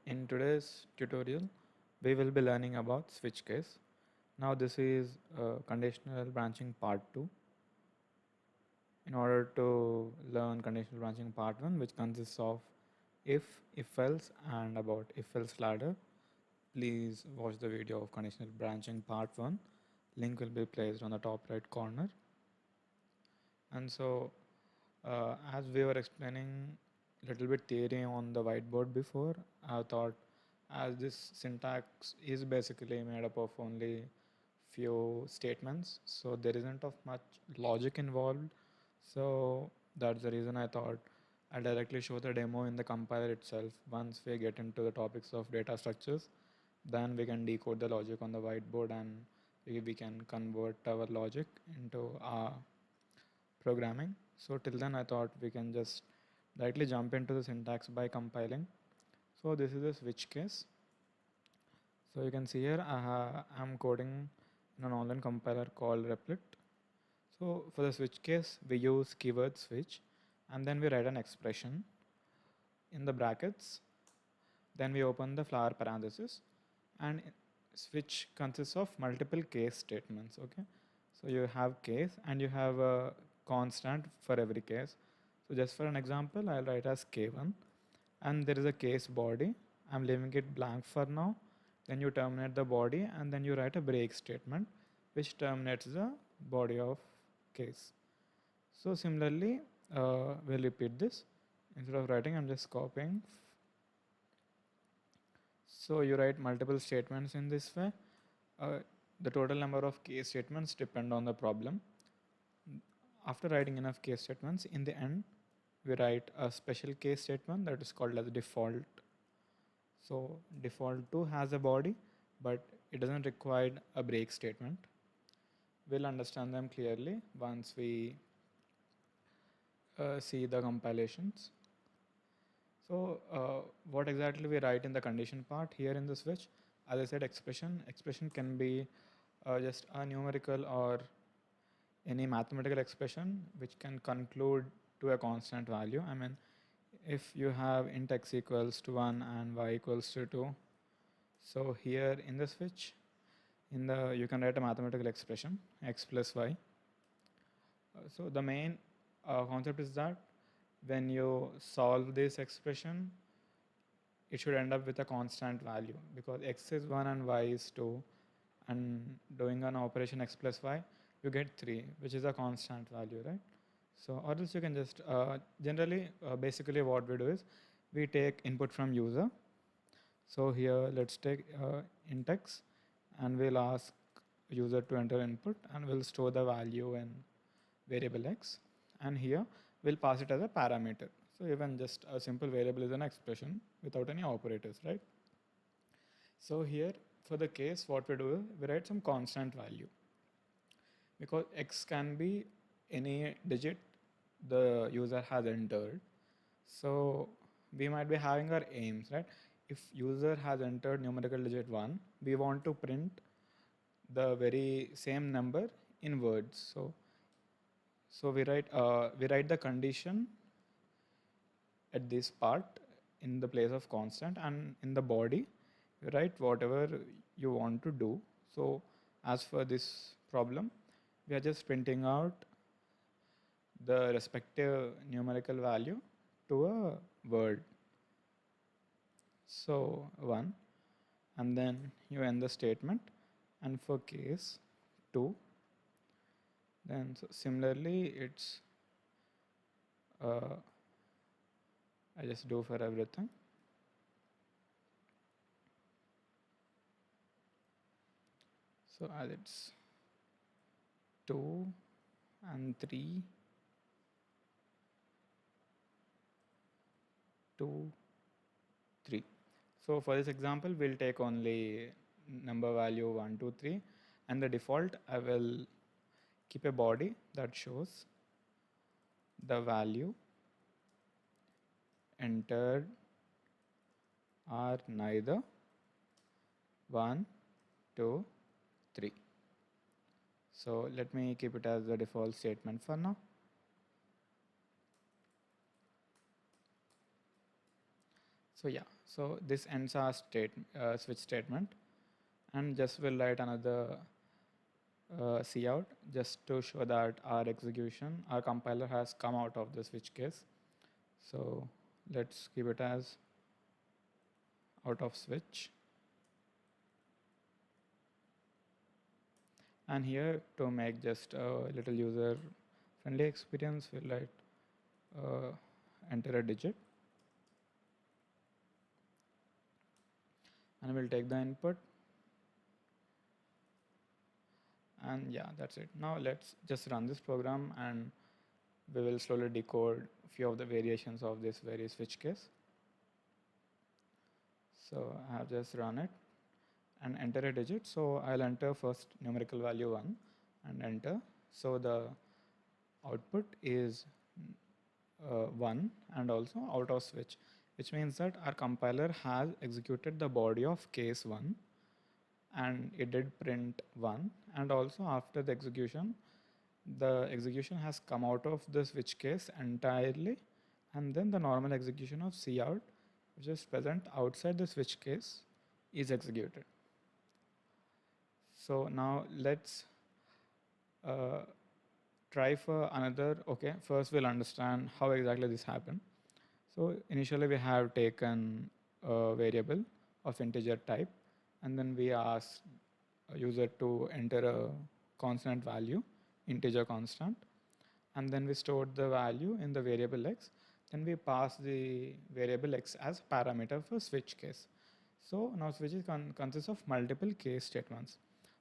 In today's tutorial, we will be learning about switch case. Now this is conditional branching part 2. In order to learn conditional branching part 1, which consists of if else and about if else ladder, please watch the video of conditional branching part 1. Link will be placed on the top right corner. And so as we were explaining little bit theory on the whiteboard before, I thought as this syntax is basically made up of only few statements, so there isn't of much logic involved. So that's the reason I thought I'll directly show the demo in the compiler itself. Once we get into the topics of data structures, then we can decode the logic on the whiteboard and we can convert our logic into our programming. So till then I thought we can just directly jump into the syntax by compiling. So this is a switch case. So you can see here I'm coding in an online compiler called Replit. So for the switch case we use keyword switch and then we write an expression in the brackets. Then we open the flower parenthesis and switch consists of multiple case statements. Okay, so you have case and you have a constant for every case. So just for an example, I'll write as k1 and there is a case body. I'm leaving it blank for now. Then you terminate the body and then you write a break statement which terminates the body of case. So similarly, we'll repeat this. Instead of writing, I'm just copying. So you write multiple statements in this way. Uh, the total number of case statements depend on the problem. After writing enough case statements, in the end, we write a special case statement that is called as default. So default 2 has a body, but it doesn't require a break statement. We'll understand them clearly once we see the compilations. So what exactly we write in the condition part here in the switch? As I said, expression can be just a numerical or any mathematical expression which can conclude to a constant value. I mean, if you have int x equals to 1 and y equals to 2, so here in the switch, you can write a mathematical expression x plus y. So the main concept is that when you solve this expression, it should end up with a constant value because x is 1 and y is 2, and doing an operation x plus y, you get 3, which is a constant value, right? So or else you can just generally basically what we do is we take input from user. So here let's take int x and we'll ask user to enter input and we'll store the value in variable x, and here we'll pass it as a parameter. So even just a simple variable is an expression without any operators, right? So here for the case what we do is we write some constant value because x can be any digit the user has entered. So we might be having our aims, right? If user has entered numerical digit 1, we want to print the very same number in words. So we write the condition at this part in the place of constant, and in the body you write whatever you want to do. So as for this problem, we are just printing out the respective numerical value to a word. So 1, and then you end the statement, and for case 2, then so similarly it's I just do for everything. So as it's 2 and 3, 2, 3. So for this example, we'll take only number value 1, 2, 3, and the default I will keep a body that shows the value entered are neither 1, 2, 3. So let me keep it as the default statement for now. So yeah, so this ends our switch statement, and just we'll write another cout just to show that our compiler has come out of the switch case. So let's keep it as out of switch. And here, to make just a little user friendly experience, we'll write enter a digit, and we'll take the input, and yeah, that's it. Now let's just run this program, and we will slowly decode a few of the variations of this very switch case. So I have just run it and enter a digit. So I'll enter first numerical value 1 and enter. So the output is 1 and also out of switch, which means that our compiler has executed the body of case 1 and it did print 1, and also after the execution has come out of the switch case entirely, and then the normal execution of cout, which is present outside the switch case, is executed. So now let's uh, try for another. Okay, first we'll understand how exactly this happened. So initially we have taken a variable of integer type, and then we asked a user to enter a constant value, integer constant, and then we stored the value in the variable x. Then we pass the variable x as parameter for switch case. So now switch consists of multiple case statements.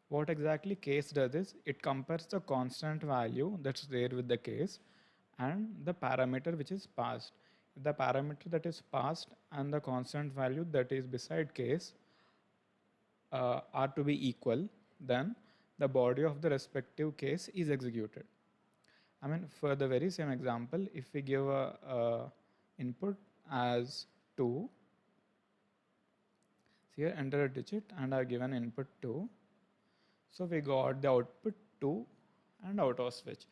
What exactly case does is it compares the constant value that's there with the case and the parameter which is passed. If the parameter that is passed and the constant value that is beside case are to be equal, then the body of the respective case is executed. I mean, for the very same example, if we give a input as 2, so here enter a digit and are given input 2. So we got the output 2 and out of switch.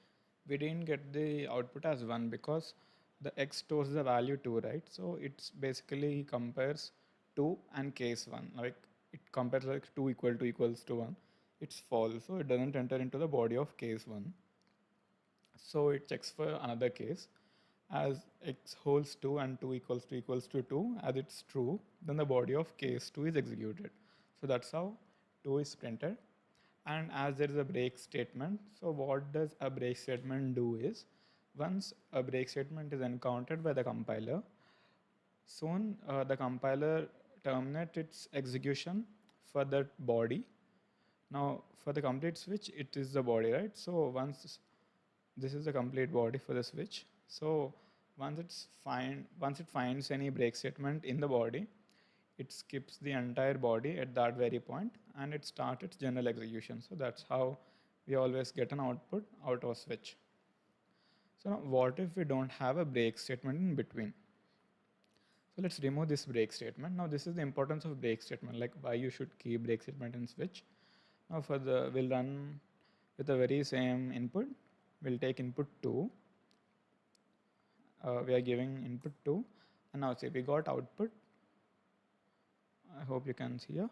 We didn't get the output as 1 because the x stores the value 2, right? So it's basically compares 2 and case 1. Like it compares like 2 equals to 1. It's false, so it doesn't enter into the body of case 1. So it checks for another case. As x holds 2 and 2 equals to 2, as it's true, then the body of case 2 is executed. So that's how 2 is printed. And as there is a break statement, so what does a break statement do is, once a break statement is encountered by the compiler, soon the compiler terminates its execution for that body. Now for the complete switch, it is the body, right? So once this is the complete body for the switch. So once it finds any break statement in the body, it skips the entire body at that very point and it starts its general execution. So that's how we always get an output out of switch. So now what if we don't have a break statement in between? So let's remove this break statement. Now this is the importance of break statement, like why you should keep break statement in switch. Now we'll run with the very same input. We'll take input 2. We are giving input 2, and now see we got output. I hope you can see here.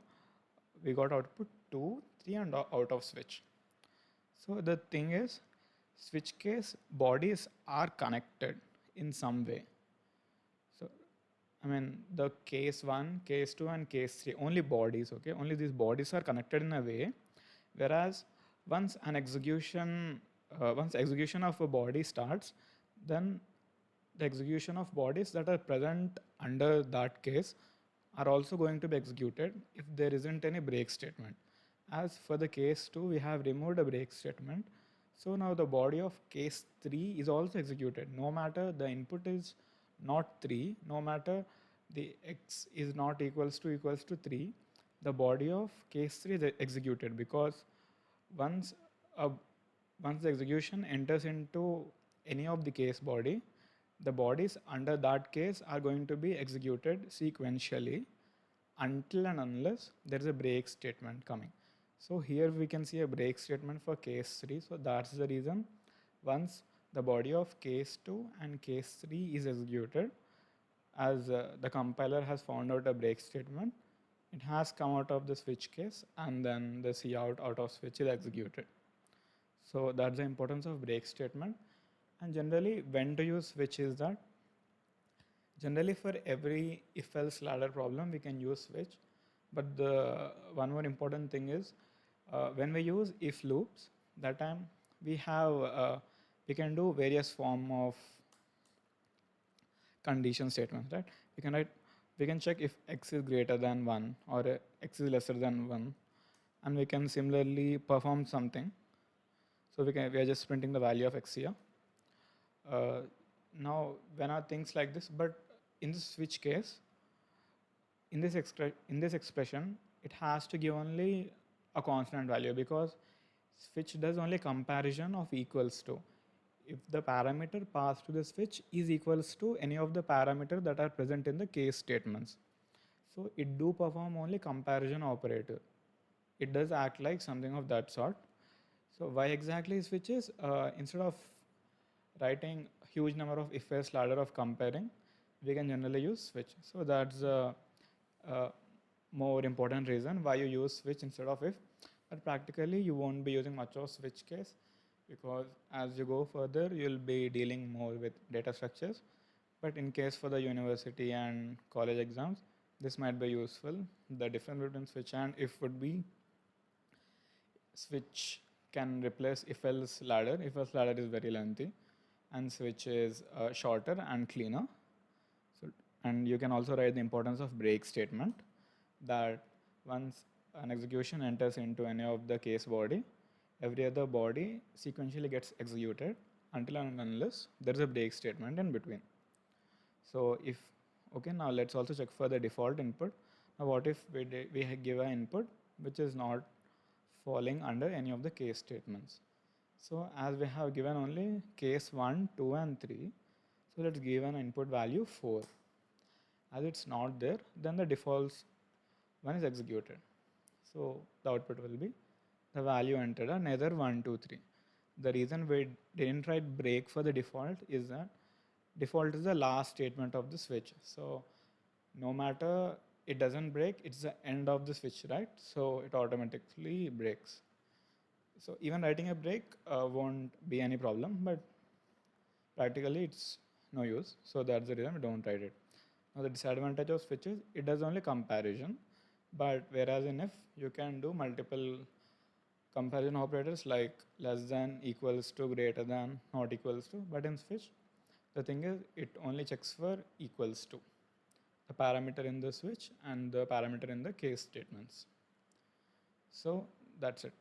We got output 2, 3 and out of switch. So the thing is, switch case bodies are connected in some way. So I mean the case 1, case 2 and case 3, only bodies, okay? Only these bodies are connected in a way, whereas once execution of a body starts, then the execution of bodies that are present under that case are also going to be executed if there isn't any break statement. As for the case 2, we have removed a break statement. So now the body of case 3 is also executed. No matter the input is not 3, no matter the x is not equals to 3, the body of case 3 is executed, because once a once the execution enters into any of the case body, the bodies under that case are going to be executed sequentially until and unless there is a break statement coming. So here we can see a break statement for case 3. So that's the reason once the body of case 2 and case 3 is executed, as the compiler has found out a break statement, it has come out of the switch case and then the cout out of switch is executed. So that's the importance of break statement. And generally when to use switch is that generally for every if else ladder problem we can use switch, but the one more important thing is when we use if loops, that time we have we can do various form of condition statements, right? We can write, we can check if x is greater than 1 or x is lesser than 1, and we can similarly perform something. So we are just printing the value of x here. Uh, Now when are things like this, but in the switch case, in this expression, it has to give only a constant value because switch does only comparison of equals to. If the parameter passed to the switch is equals to any of the parameters that are present in the case statements. So it do perform only comparison operator. It does act like something of that sort. So why exactly switches? Instead of writing huge number of if else ladder of comparing, we can generally use switch. So that's a more important reason why you use switch instead of if. But practically you won't be using much of switch case because as you go further you'll be dealing more with data structures. But in case for the university and college exams, this might be useful. The difference between switch and if would be switch can replace if else ladder. If else ladder is very lengthy and switch is shorter and cleaner. So, and you can also write the importance of break statement, that once an execution enters into any of the case body, every other body sequentially gets executed until and unless there is a break statement in between. So if, okay, now let's also check for the default input. Now what if we give an input which is not falling under any of the case statements? So as we have given only case 1, 2 and 3, so let's give an input value 4. As it's not there, then the default one is executed. So the output will be the value entered are neither 1, 2, 3. The reason we didn't write break for the default is that default is the last statement of the switch. So no matter it doesn't break, it's the end of the switch, right? So it automatically breaks. So even writing a break won't be any problem, but practically it's no use. So that's the reason we don't write it. Now the disadvantage of switches, it does only comparison, but whereas in if you can do multiple comparison operators like less than, equals to, greater than, not equals to, but in switch the thing is it only checks for equals to, the parameter in the switch and the parameter in the case statements. So that's it.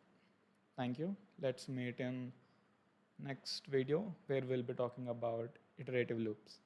Thank you. Let's meet in next video where we'll be talking about iterative loops.